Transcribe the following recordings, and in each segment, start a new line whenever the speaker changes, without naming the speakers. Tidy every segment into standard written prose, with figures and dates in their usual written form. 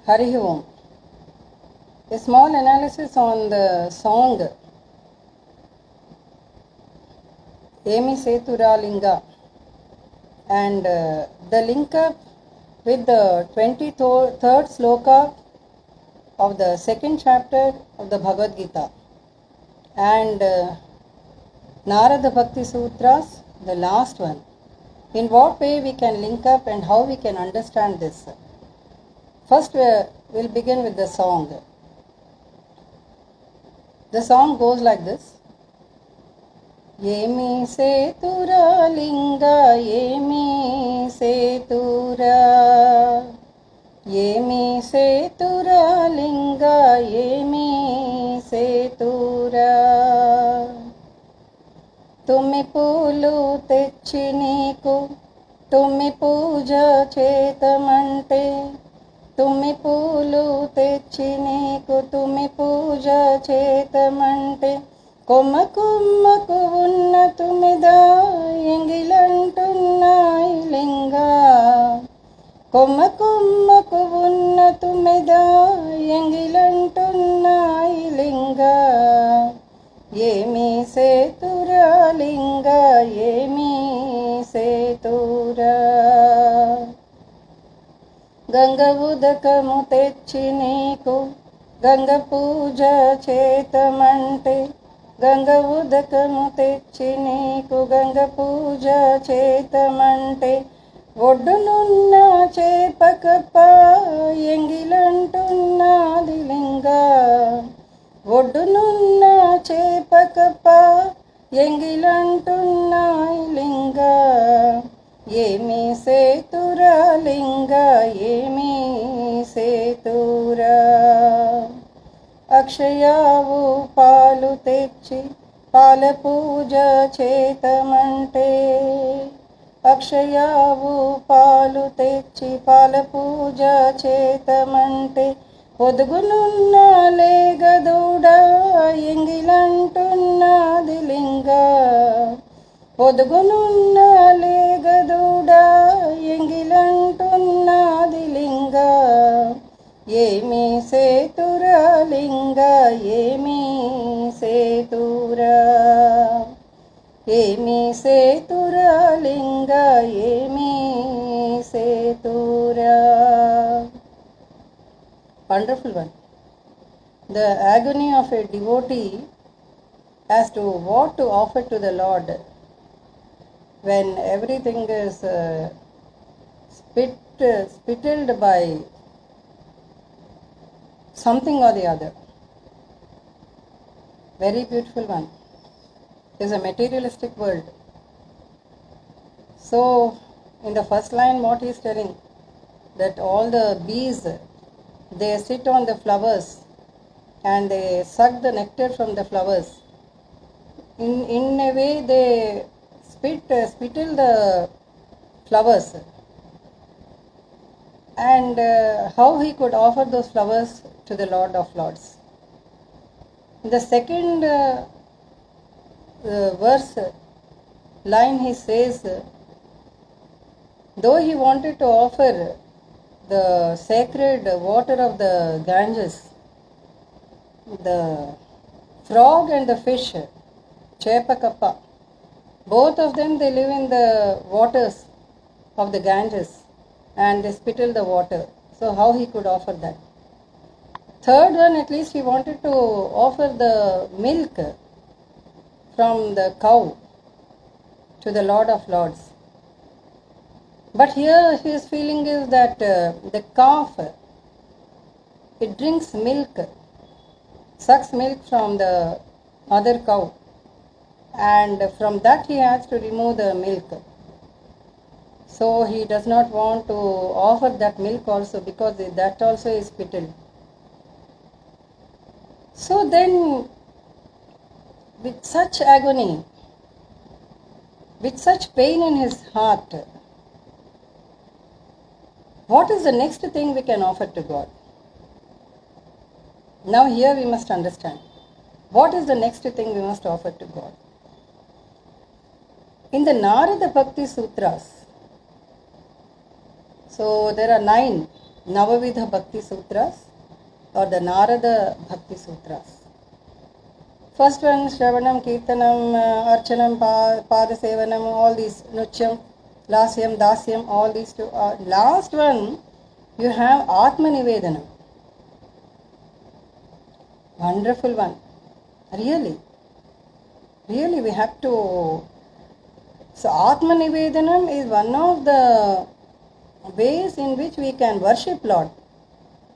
Hari Om. A small analysis on the song Emi Seturalinga and the link up with the 23rd sloka of the second chapter of the Bhagavad Gita and Narada Bhakti Sutras, the last one. In what way we can link up and how we can understand this? First, we'll begin with the song. The song goes like this. Emi Setura Linga, Emi Setura. Emi Setura Linga, Emi Setura. Tumi pulu techi neeku, tumi puja chetamante. Tumi pulu techi neeku, tumi puja chetamante. Komma kommaku unna tumida engilantunnayi linga. Komma kommaku unna tumida engilantunnayi linga. Emi setura linga, emi setura. Ganga udakamu techi neeku, Ganga puja chetamante. Ganga udakamu techi neeku, Ganga puja chetamante. ఒడ్డునున్న చేపకప్ప ఎంగిలంటున్నది లింగా. ఒడ్డునున్న చేపకప్ప ఎంగిలంటున్నాయి లింగా. ఏమి సేతురా లింగా, ఏమి సేతురా. అక్షయావు పాలు తెచ్చి పాల పూజ చేతమంటే. అక్షయావు పాలు తెచ్చి పాల పూజ చేతమంటే. ఒదుగునున్న లేగదూడ ఎంగిలంటున్నది లింగా. ఒదుగునున్న లేగదూడ ఎంగిలంటున్నది లింగా. ఏమి సేతురా లింగా, ఏమి సేతురా. ఏమి సేతురా లింగా, ఏమి సేతురా. Wonderful one. The agony of a devotee as to what to offer to the Lord when everything is spittled by something or the other. Very beautiful one. It is a materialistic world. So, in the first line, what he is telling, that all the bees, they sit on the flowers and they suck the nectar from the flowers. In a way, they spittle the flowers. And how he could offer those flowers to the Lord of Lords. In the second verse line, he says, though he wanted to offer the sacred water of the Ganges, the frog and the fish, Chepakappa, both of them, they live in the waters of the Ganges and they spittle the water. So how he could offer that? Third one, at least he wanted to offer the milk from the cow to the Lord of Lords. But here his feeling is that the calf, it drinks milk, sucks milk from the other cow, and from that he has to remove the milk. So he does not want to offer that milk also, because that also is spittled. So then, with such agony, with such pain in his heart, what is the next thing we can offer to God? Now here we must understand. What is the next thing we must offer to God? In the Narada Bhakti Sutras, so there are 9 Navavidha Bhakti Sutras or the Narada Bhakti Sutras. First one, Shravanam, Kirtanam, Archanam, Padasevanam, all these, Nuchyam, Lasyam, Dasyam, all these two. Last one, you have Atma Nivedanam. Wonderful one. Really, we have to. So, Atma Nivedanam is one of the ways in which we can worship Lord.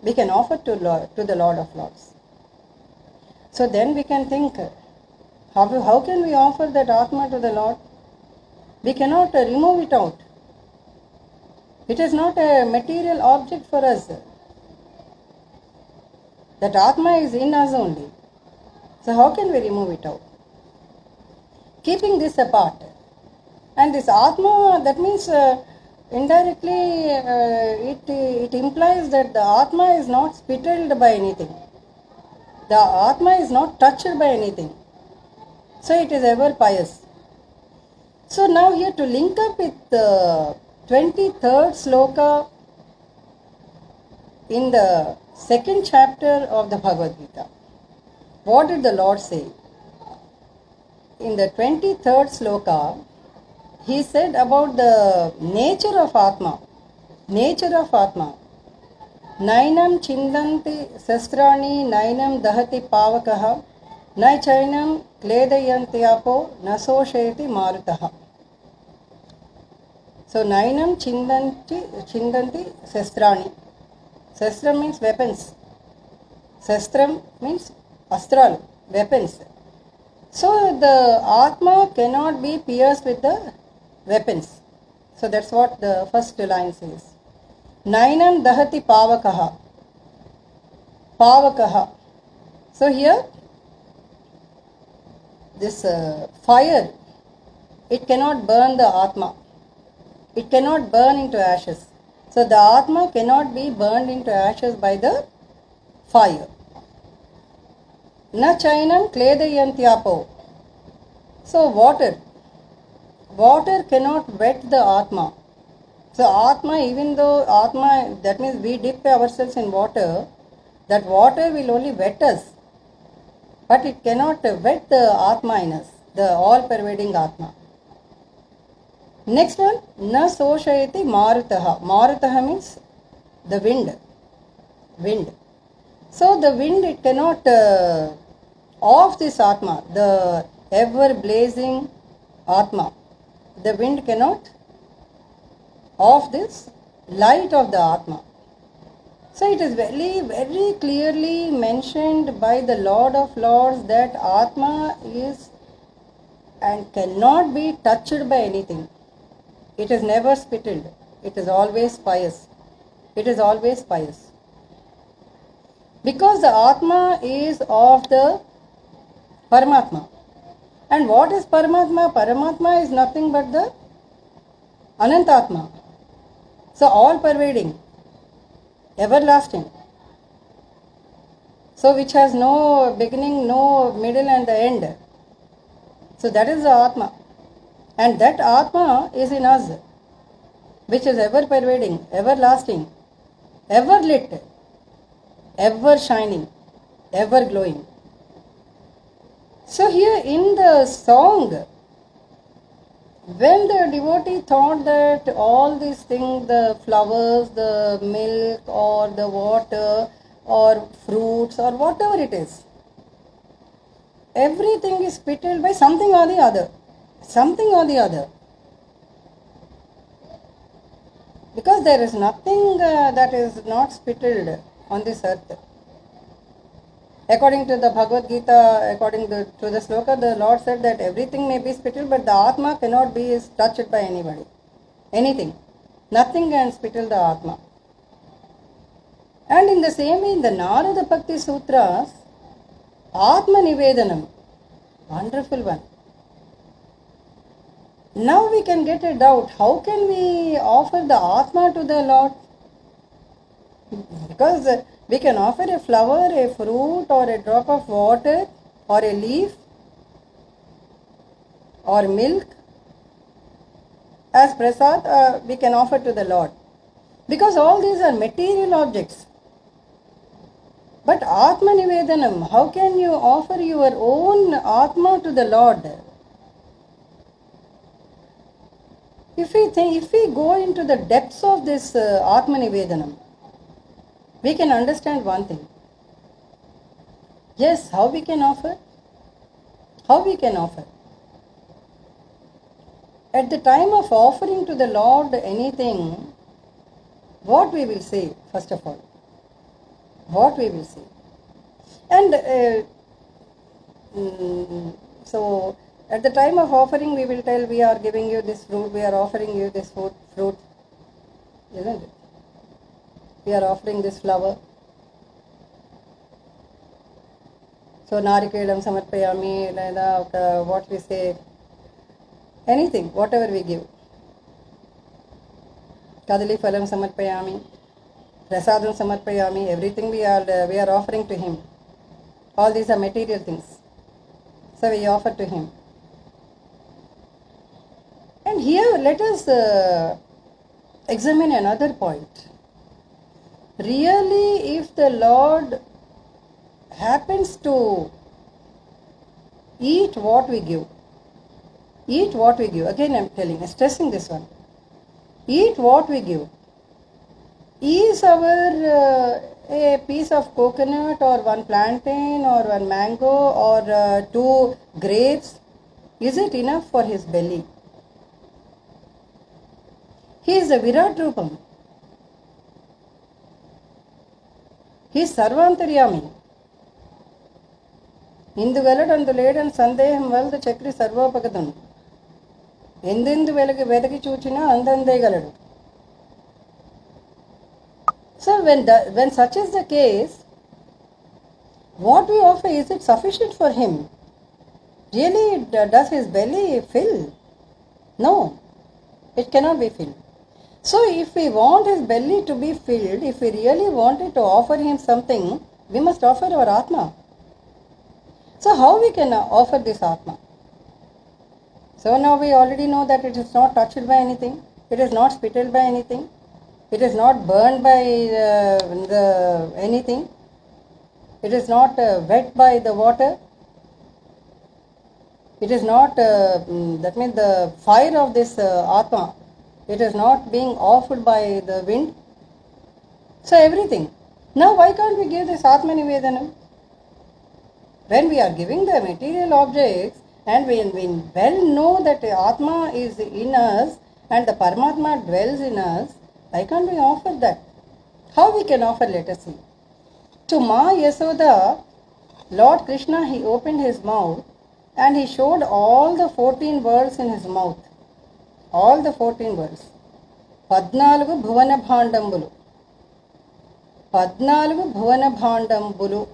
We can offer to the Lord of Lords. So then we can think, how can we offer that Atma to the Lord? We cannot remove it out. It is not a material object for us. That Atma is in us only. So how can we remove it out? Keeping this apart. And this Atma, that means indirectly it implies that the Atma is not spittled by anything. The Atma is not touched by anything. So it is ever pious. So now here to link up with the 23rd sloka in the second chapter of the Bhagavad Gita. What did the Lord say? In the 23rd sloka, he said about the nature of Atma. Nature of Atma. Nainam chindanti sastrani nainam dahati pavakaha na chainam kledayanti apo nasosheti marutaha. So nainam chindanti sastrani. Sastram means weapons. Sastram means astral, weapons. So the Atma cannot be pierced with the weapons. So that's what the first line says. Nainam dahati pavakaha. Pavakaha. So here, this fire, it cannot burn the Atma. It cannot burn into ashes. So the Atma cannot be burned into ashes by the fire. Na chainam kledayantyaapo. So water cannot wet the Atma. So Atma, even though Atma, that means we dip ourselves in water, that water will only wet us. But it cannot wet the Atma in us, the all-pervading Atma. Next one, na soshayati marutaha. Marutaha means the wind. Wind. So the wind, it cannot off this Atma, the ever-blazing Atma. The wind cannot of this light of the Atma. So it is very, very clearly mentioned by the Lord of Lords that Atma is and cannot be touched by anything. It is never spittled. It is always pious. It is always pious. Because the Atma is of the Paramatma. And what is Paramatma? Paramatma is nothing but the Anantatma. So all pervading, everlasting. So which has no beginning, no middle and the end. So that is the Atma. And that Atma is in us, which is ever pervading, everlasting, ever lit, ever shining, ever glowing. So here in the song, when the devotee thought that all these things, the flowers, the milk or the water or fruits or whatever it is, everything is spittled by something or the other. Something or the other. Because there is nothing that is not spittled on this earth. According to the Bhagavad Gita, according to the sloka, the Lord said that everything may be spittled, but the Atma cannot be touched by anybody. Anything. Nothing can spittle the Atma. And in the same way, in the Narada Bhakti Sutras, Atma Nivedanam, wonderful one. Now we can get a doubt, how can we offer the Atma to the Lord? Because we can offer a flower, a fruit or a drop of water or a leaf or milk as prasad we can offer to the Lord. Because all these are material objects. But Atma Nivedanam, how can you offer your own Atma to the Lord? If we go into the depths of this Atma Nivedanam, we can understand one thing. Yes, how we can offer? How we can offer? At the time of offering to the Lord anything, what we will say, first of all? What we will say? And so, at the time of offering, we will tell, we are giving you this fruit, we are offering you this fruit, isn't it? We are offering this flower. So, narikelam samarpayami, what we say, anything, whatever we give. Kadali phalam samarpayami, prasadam samarpayami, everything we are offering to him. All these are material things. So we offer to him. And here let us examine another point. Really, if the Lord happens to eat what we give, again I am telling, stressing this one, eat what we give, is our a piece of coconut or one plantain or one mango or 2 grapes, is it enough for his belly? He is the Virat Rupam. He is Sarvantaryami. Indu veladanu ledan sandeham valda chakri sarvopakadanu. Endendu vedaki chuchina andande galadu. So when such is the case, what we offer, is it sufficient for him? Really, does his belly fill? No, it cannot be filled. So if we want his belly to be filled, if we really wanted to offer him something, we must offer our Atma. So how we can offer this Atma? So now we already know that it is not touched by anything, it is not spittled by anything, it is not burned by anything, it is not wet by the water, it is not, that means the fire of this Atma, it is not being offered by the wind. So everything. Now why can't we give this Atma Nivedanam? When we are giving the material objects and we well know that Atma is in us and the Paramatma dwells in us, why can't we offer that? How we can offer, let us see. To Ma Yasoda, Lord Krishna, he opened his mouth and he showed all the 14 worlds in his mouth. All the 14 worlds. 14 bhuvana bhandambulu. 14 bhuvana bhandambulu.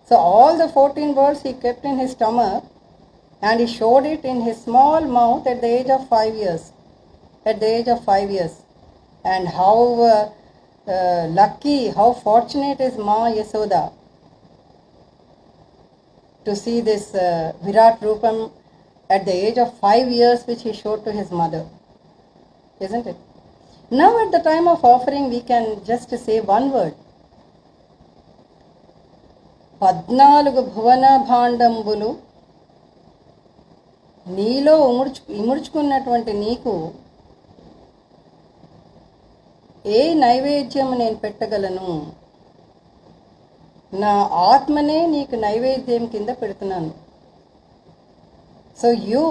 So all the 14 worlds he kept in his stomach and he showed it in his small mouth at the age of 5 years. At the age of 5 years. And how lucky, how fortunate is Ma Yasoda to see this Virat Rupam at the age of 5 years which he showed to his mother. Isn't it? Now at the time of offering we can just say one word. 14 bhuvana bhandambulu నీలో ఇముడ్చుకున్నటువంటి నీకు ఏ నైవేద్యం నేను పెట్టగలను? నా ఆత్మనే నీకు నైవేద్యం కింద పెడుతున్నాను. So you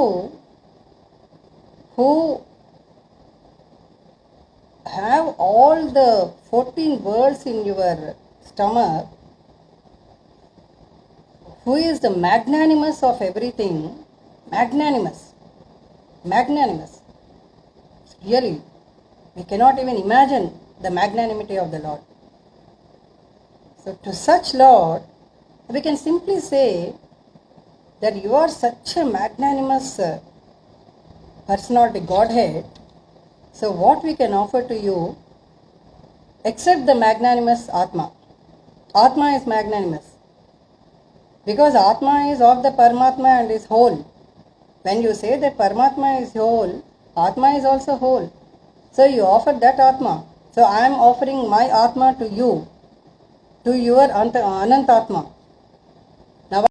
who have all the 14 worlds in your stomach, who is the magnanimous of everything, magnanimous, really, we cannot even imagine the magnanimity of the Lord. So to such Lord, we can simply say that you are such a magnanimous personality, Godhead. So what we can offer to you, except the magnanimous Atma. Atma is magnanimous. Because Atma is of the Paramatma and is whole. When you say that Paramatma is whole, Atma is also whole. So you offer that Atma. So I am offering my Atma to you, to your Anantatma.